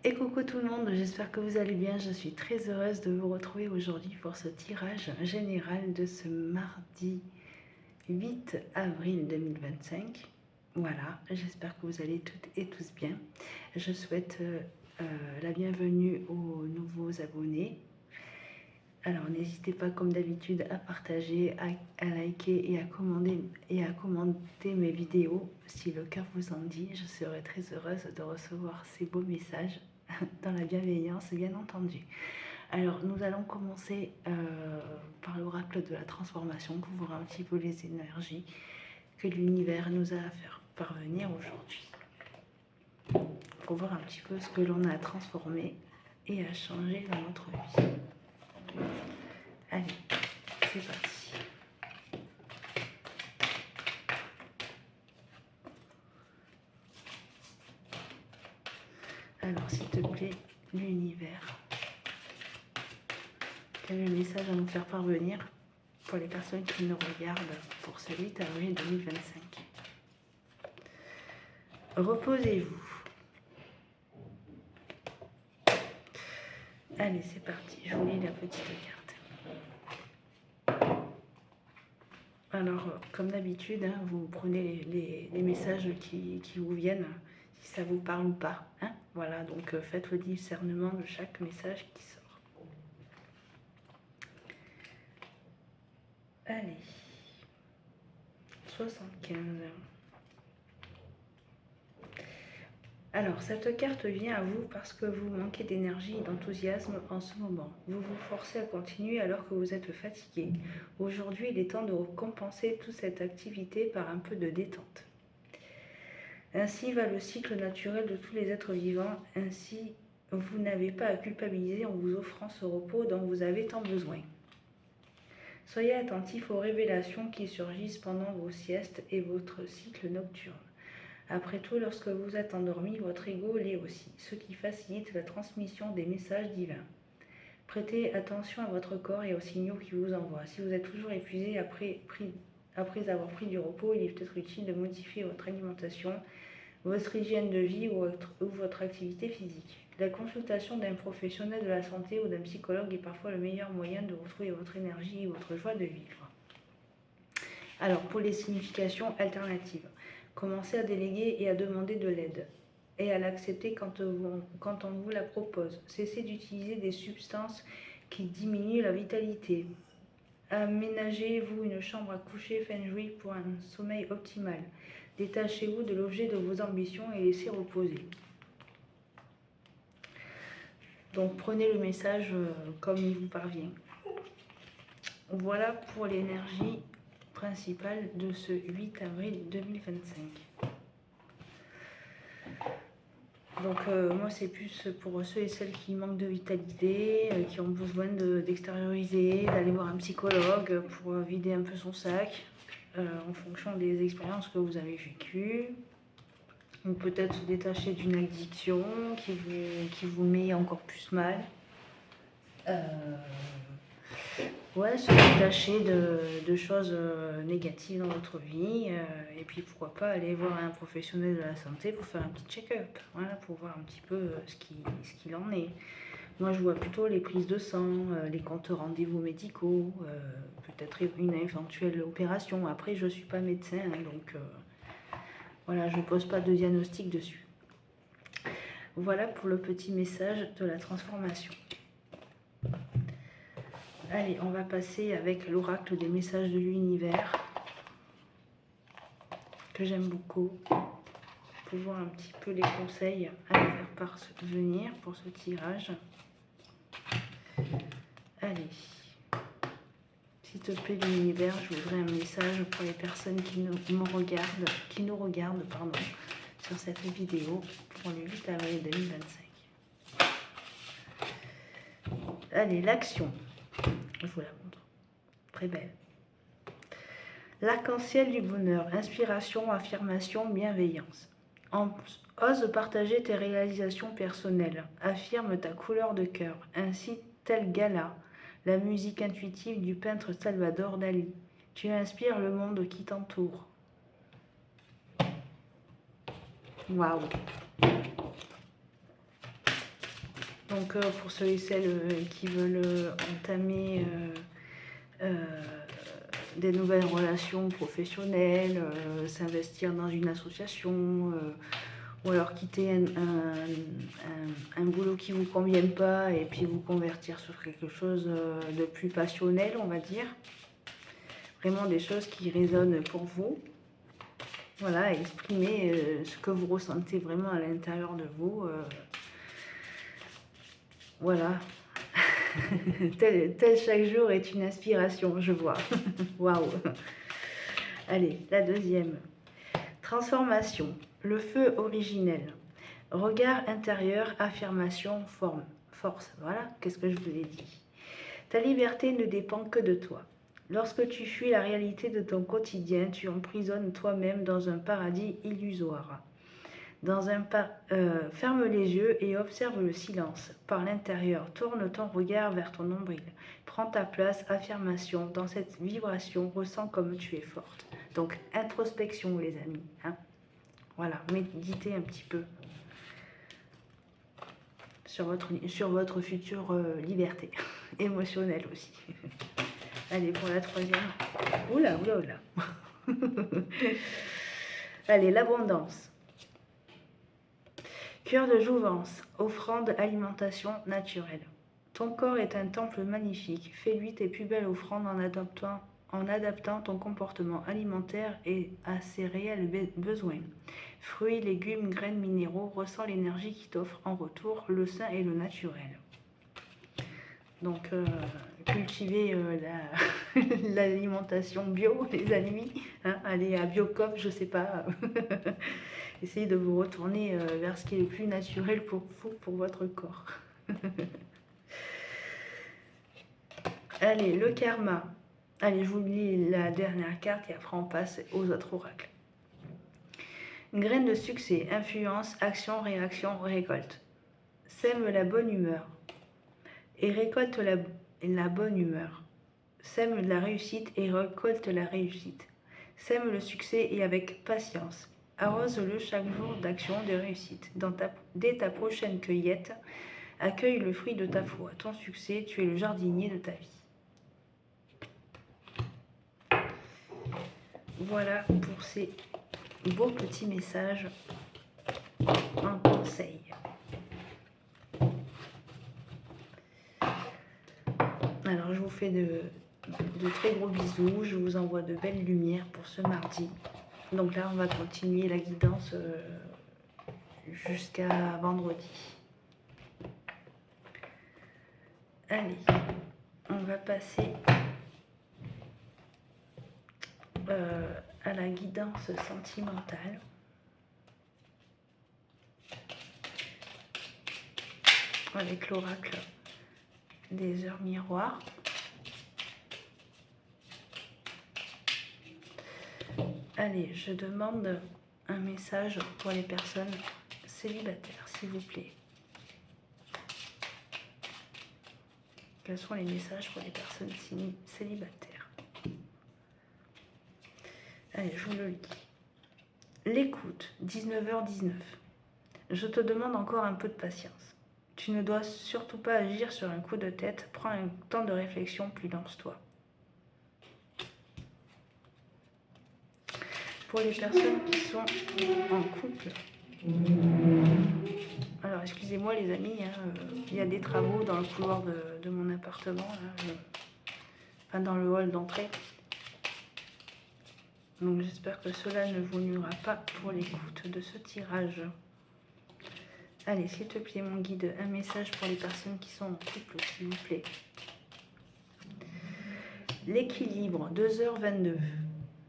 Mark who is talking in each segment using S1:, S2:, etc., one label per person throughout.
S1: Et coucou tout le monde, j'espère que vous allez bien. Je suis très heureuse de vous retrouver aujourd'hui pour ce tirage général de ce mardi 8 avril 2025. Voilà, j'espère que vous allez toutes et tous bien. Je souhaite la bienvenue aux nouveaux abonnés. Alors n'hésitez pas comme d'habitude à partager, à liker et à commenter mes vidéos si le cœur vous en dit. Je serai très heureuse de recevoir ces beaux messages dans la bienveillance bien entendu. Alors nous allons commencer par l'oracle de la transformation pour voir un petit peu les énergies que l'univers nous a à faire parvenir aujourd'hui. Pour voir un petit peu ce que l'on a à transformer et à changer dans notre vie. Allez, c'est parti. Alors, s'il te plaît, l'univers, quel est le message à nous faire parvenir pour les personnes qui nous regardent pour ce 8 avril 2025? Reposez-vous. Allez, c'est parti. Je vous lis la petite carte. Alors, comme d'habitude, hein, vous prenez les messages qui vous viennent, si ça vous parle ou pas. Hein, voilà, donc faites le discernement de chaque message qui sort. Allez, 75. Alors, cette carte vient à vous parce que vous manquez d'énergie et d'enthousiasme en ce moment. Vous vous forcez à continuer alors que vous êtes fatigué. Aujourd'hui, il est temps de compenser toute cette activité par un peu de détente. Ainsi va le cycle naturel de tous les êtres vivants. Ainsi, vous n'avez pas à culpabiliser en vous offrant ce repos dont vous avez tant besoin. Soyez attentifs aux révélations qui surgissent pendant vos siestes et votre cycle nocturne. Après tout, lorsque vous êtes endormi, votre ego l'est aussi, ce qui facilite la transmission des messages divins. Prêtez attention à votre corps et aux signaux qu'il vous envoie. Si vous êtes toujours épuisé après avoir pris du repos, il est peut-être utile de modifier votre alimentation, votre hygiène de vie ou votre activité physique. La consultation d'un professionnel de la santé ou d'un psychologue est parfois le meilleur moyen de retrouver votre énergie et votre joie de vivre. Alors, pour les significations alternatives, commencez à déléguer et à demander de l'aide et à l'accepter quand on vous la propose. Cessez d'utiliser des substances qui diminuent la vitalité. Aménagez-vous une chambre à coucher feng shui pour un sommeil optimal. Détachez-vous de l'objet de vos ambitions et laissez reposer. Donc prenez le message comme il vous parvient. Voilà pour l'énergie principale de ce 8 avril 2025. Donc moi c'est plus pour ceux et celles qui manquent de vitalité, qui ont besoin d'extérioriser, d'aller voir un psychologue pour vider un peu son sac, en fonction des expériences que vous avez vécues. Ou peut-être se détacher d'une addiction qui vous met encore plus mal. Ouais, se détacher de choses négatives dans votre vie. Et puis pourquoi pas aller voir un professionnel de la santé pour faire un petit check-up. Voilà, pour voir un petit peu ce qu'il en est. Moi, je vois plutôt les prises de sang, les comptes rendez-vous médicaux, peut-être une éventuelle opération. Après, je ne suis pas médecin, hein, donc voilà, je ne pose pas de diagnostic dessus. Voilà pour le petit message de la transformation. Allez, on va passer avec l'oracle des messages de l'univers, que j'aime beaucoup, pour voir un petit peu les conseils à me faire parvenir pour ce tirage. Allez, s'il te plaît l'univers, je voudrais un message pour les personnes qui nous regardent, sur cette vidéo pour le 8 avril 2025. Allez, l'action. Je vous la montre. Très belle. L'arc-en-ciel du bonheur. Inspiration, affirmation, bienveillance. Ose partager tes réalisations personnelles. Affirme ta couleur de cœur. Ainsi, tel Gala, la musique intuitive du peintre Salvador Dali. Tu inspires le monde qui t'entoure. Waouh! Donc pour ceux et celles qui veulent entamer des nouvelles relations professionnelles, s'investir dans une association, ou alors quitter un boulot qui ne vous convient pas et puis vous convertir sur quelque chose de plus passionnel, on va dire. Vraiment des choses qui résonnent pour vous. Voilà, exprimer ce que vous ressentez vraiment à l'intérieur de vous. Voilà. tel chaque jour est une inspiration, je vois. Waouh. Allez, la deuxième. Transformation. Le feu originel. Regard intérieur, affirmation, forme, force. Voilà, qu'est-ce que je vous ai dit. Ta liberté ne dépend que de toi. Lorsque tu fuis la réalité de ton quotidien, tu emprisonnes toi-même dans un paradis illusoire. Ferme les yeux et observe le silence. Par l'intérieur, tourne ton regard vers ton nombril. Prends ta place, affirmation. Dans cette vibration, ressens comme tu es forte. Donc, introspection, les amis. Hein. Voilà, méditez un petit peu sur votre future liberté émotionnelle aussi. Allez, pour la troisième. Oula, oula, oula. Allez, l'abondance. Cœur de jouvence, offrande, alimentation naturelle. Ton corps est un temple magnifique. Fais-lui tes plus belles offrandes en adaptant ton comportement alimentaire et à ses réels besoins. Fruits, légumes, graines, minéraux, ressens l'énergie qui t'offre en retour le sain et le naturel. Donc, cultiver l'alimentation bio, les amis. Hein, allez à Biocop, je sais pas. Essayez de vous retourner vers ce qui est le plus naturel pour vous, pour votre corps. Allez, le karma. Allez, je vous lis la dernière carte et après on passe aux autres oracles. Graine de succès, influence, action, réaction, récolte. Sème la bonne humeur et récolte la bonne humeur. Sème la réussite et récolte la réussite. Sème le succès et avec patience. Arrose-le chaque jour d'action, de réussite. Dès ta prochaine cueillette, accueille le fruit de ta foi. Ton succès, tu es le jardinier de ta vie. Voilà pour ces beaux petits messages en conseil. Alors, je vous fais de très gros bisous. Je vous envoie de belles lumières pour ce mardi. Donc là, on va continuer la guidance jusqu'à vendredi. Allez, on va passer à la guidance sentimentale. Avec l'oracle des heures miroirs. Allez, je demande un message pour les personnes célibataires, s'il vous plaît. Quels sont les messages pour les personnes célibataires? Allez, je vous le lis. L'écoute, 19h19. Je te demande encore un peu de patience. Tu ne dois surtout pas agir sur un coup de tête. Prends un temps de réflexion, puis lance-toi. Pour les personnes qui sont en couple. Alors, excusez-moi les amis, il y a des travaux dans le couloir de mon appartement, enfin dans le hall d'entrée. Donc j'espère que cela ne vous nuira pas pour l'écoute de ce tirage. Allez, s'il te plaît, mon guide, un message pour les personnes qui sont en couple, s'il vous plaît. L'équilibre, 2h22.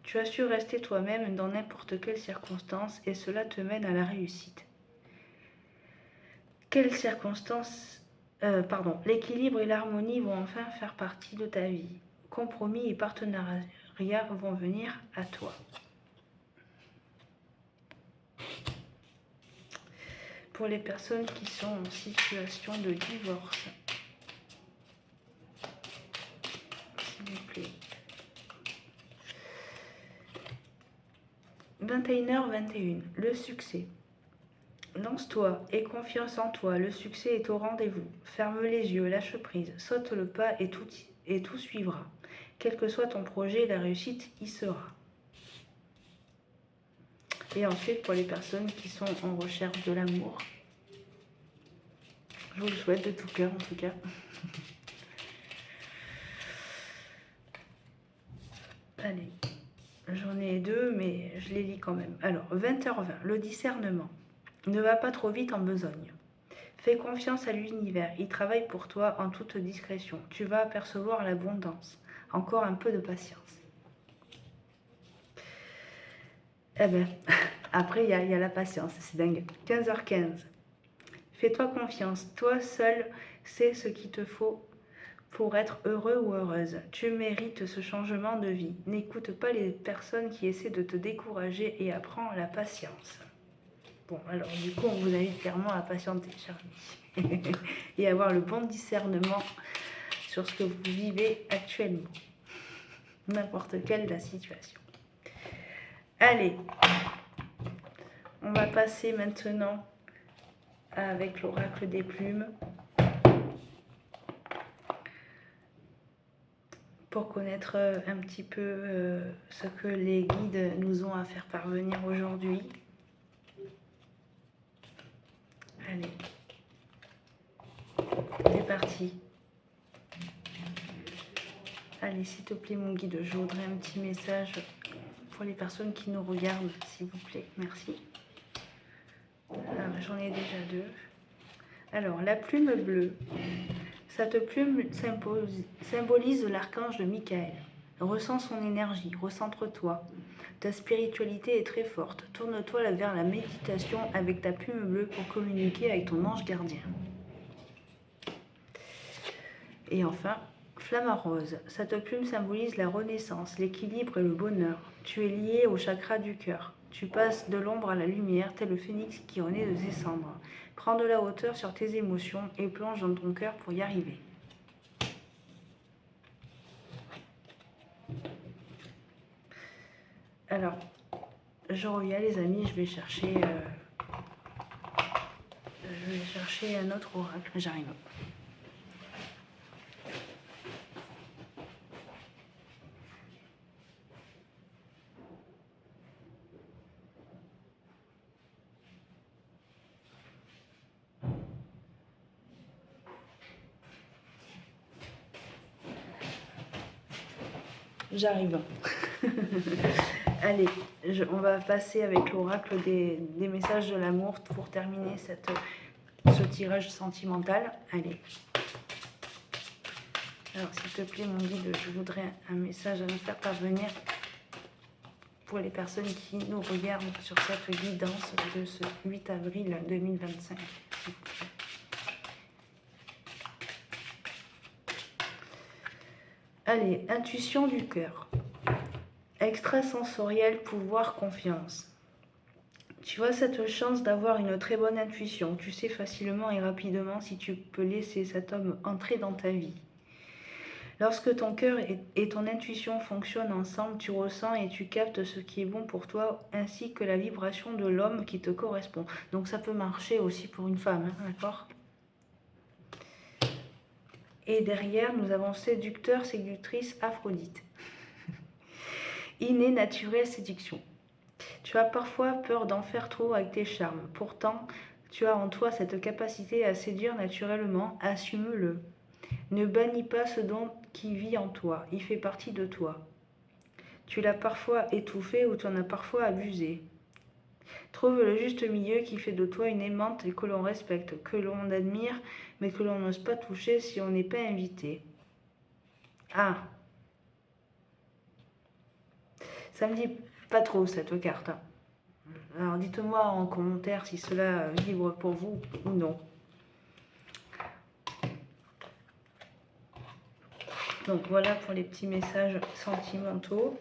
S1: Tu as su rester toi-même dans n'importe quelle circonstance et cela te mène à la réussite. Quelles circonstances... l'équilibre et l'harmonie vont enfin faire partie de ta vie. Compromis et partenariat vont venir à toi. Pour les personnes qui sont en situation de divorce, s'il vous plaît. 21h21, le succès. Lance-toi, aie confiance en toi, le succès est au rendez-vous. Ferme les yeux, lâche prise, saute le pas et tout suivra. Quel que soit ton projet, la réussite y sera. Et ensuite, pour les personnes qui sont en recherche de l'amour, je vous le souhaite de tout cœur en tout cas. Allez, j'en ai deux, mais je les lis quand même. Alors, 20h20, le discernement. Ne va pas trop vite en besogne. Fais confiance à l'univers, il travaille pour toi en toute discrétion. Tu vas apercevoir l'abondance. Encore un peu de patience. Eh ben, après, il y a la patience, c'est dingue. 15h15. Fais-toi confiance. Toi seul sais ce qu'il te faut pour être heureux ou heureuse. Tu mérites ce changement de vie. N'écoute pas les personnes qui essaient de te décourager et apprends la patience. Bon, alors du coup, on vous invite clairement à patienter, chers amis. Et avoir le bon discernement sur ce que vous vivez actuellement. N'importe quelle la situation. Allez, on va passer maintenant avec l'oracle des plumes pour connaître un petit peu ce que les guides nous ont à faire parvenir aujourd'hui. Allez, c'est parti. Allez, s'il te plaît, mon guide, je voudrais un petit message pour les personnes qui nous regardent, s'il vous plaît. Merci. J'en ai déjà deux. Alors, la plume bleue. Cette plume symbolise l'archange de Michael. Ressens son énergie, recentre-toi. Ta spiritualité est très forte. Tourne-toi vers la méditation avec ta plume bleue pour communiquer avec ton ange gardien. Et enfin, flamme rose. Cette plume symbolise la renaissance, l'équilibre et le bonheur. Tu es lié au chakra du cœur. Tu passes de l'ombre à la lumière, tel le phénix qui renaît de ses cendres. Prends de la hauteur sur tes émotions et plonge dans ton cœur pour y arriver. Alors, je reviens les amis, je vais chercher un autre oracle, j'arrive. J'arrive. Allez, on va passer avec l'oracle des messages de l'amour pour terminer ce tirage sentimental. Allez. Alors, s'il te plaît, mon guide, je voudrais un message à nous faire parvenir pour les personnes qui nous regardent sur cette guidance de ce 8 avril 2025. S'il vous plaît. Allez, intuition du cœur. Extrasensoriel, pouvoir, confiance. Tu as cette chance d'avoir une très bonne intuition. Tu sais facilement et rapidement si tu peux laisser cet homme entrer dans ta vie. Lorsque ton cœur et ton intuition fonctionnent ensemble, tu ressens et tu captes ce qui est bon pour toi, ainsi que la vibration de l'homme qui te correspond. Donc ça peut marcher aussi pour une femme, hein, d'accord ? Et derrière, nous avons séducteur, séductrice, Aphrodite. Inné, naturel, séduction. Tu as parfois peur d'en faire trop avec tes charmes. Pourtant, tu as en toi cette capacité à séduire naturellement. Assume-le. Ne bannis pas ce don qui vit en toi. Il fait partie de toi. Tu l'as parfois étouffé ou tu en as parfois abusé. Trouve le juste milieu qui fait de toi une aimante et que l'on respecte, que l'on admire, mais que l'on n'ose pas toucher si on n'est pas invité. Ah, ça me dit pas trop cette carte. Alors dites-moi en commentaire si cela vibre pour vous ou non. Donc voilà pour les petits messages sentimentaux.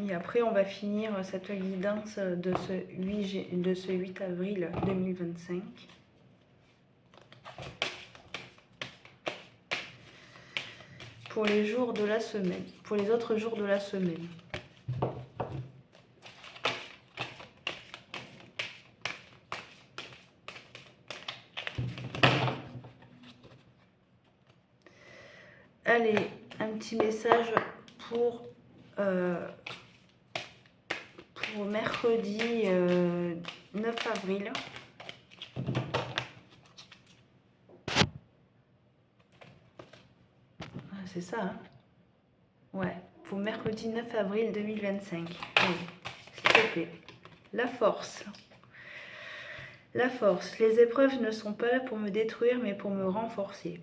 S1: Et après, on va finir cette guidance de ce 8 avril 2025. Pour les jours de la semaine, pour les autres jours de la semaine. Allez, un petit message pour mercredi 9 avril. Ah, c'est ça, hein? Ouais, pour mercredi 9 avril 2025. Oui, s'il te plaît. La force. La force. Les épreuves ne sont pas là pour me détruire, mais pour me renforcer.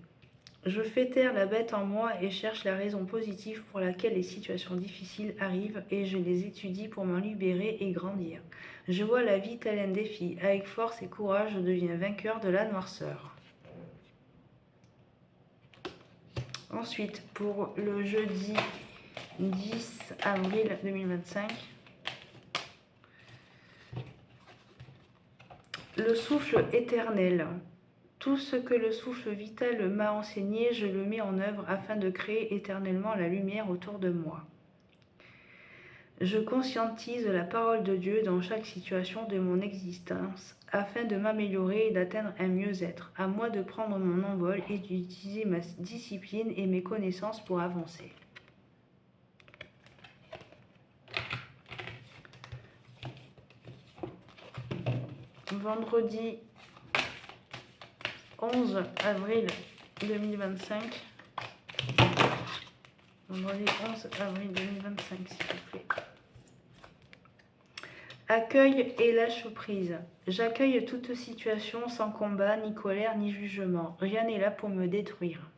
S1: Je fais taire la bête en moi et cherche la raison positive pour laquelle les situations difficiles arrivent et je les étudie pour m'en libérer et grandir. Je vois la vie tel un défi. Avec force et courage, je deviens vainqueur de la noirceur. Ensuite, pour le jeudi 10 avril 2025, le souffle éternel. Tout ce que le souffle vital m'a enseigné, je le mets en œuvre afin de créer éternellement la lumière autour de moi. Je conscientise la parole de Dieu dans chaque situation de mon existence afin de m'améliorer et d'atteindre un mieux-être. À moi de prendre mon envol et d'utiliser ma discipline et mes connaissances pour avancer. Vendredi 11 avril 2025. Vendredi 11 avril 2025, s'il vous plaît. Accueil et lâche prise. J'accueille toute situation sans combat, ni colère, ni jugement. Rien n'est là pour me détruire,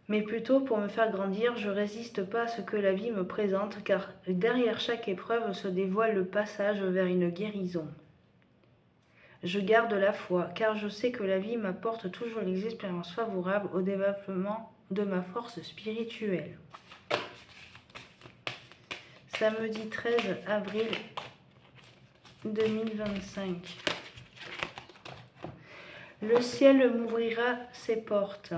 S1: mais plutôt pour me faire grandir. Je résiste pas à ce que la vie me présente, car derrière chaque épreuve se dévoile le passage vers une guérison. Je garde la foi, car je sais que la vie m'apporte toujours les expériences favorables au développement de ma force spirituelle. Samedi 13 avril 2025. Le ciel m'ouvrira ses portes.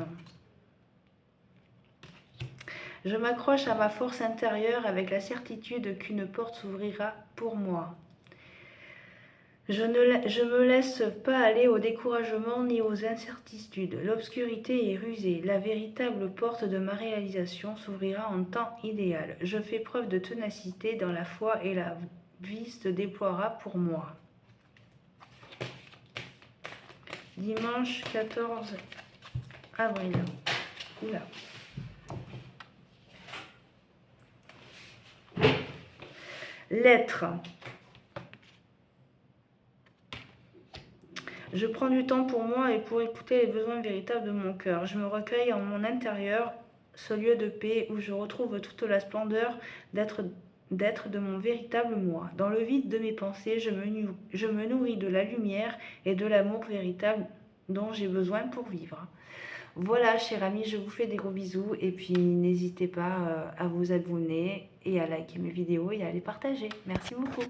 S1: Je m'accroche à ma force intérieure avec la certitude qu'une porte s'ouvrira pour moi. Je ne me laisse pas aller au découragement ni aux incertitudes. L'obscurité est rusée. La véritable porte de ma réalisation s'ouvrira en temps idéal. Je fais preuve de ténacité dans la foi et la vie se déploiera pour moi. Dimanche 14 avril. Oula. Lettre. Je prends du temps pour moi et pour écouter les besoins véritables de mon cœur. Je me recueille en mon intérieur, ce lieu de paix où je retrouve toute la splendeur d'être de mon véritable moi. Dans le vide de mes pensées, je me nourris de la lumière et de l'amour véritable dont j'ai besoin pour vivre. Voilà, chers amis, je vous fais des gros bisous et puis n'hésitez pas à vous abonner et à liker mes vidéos et à les partager. Merci beaucoup.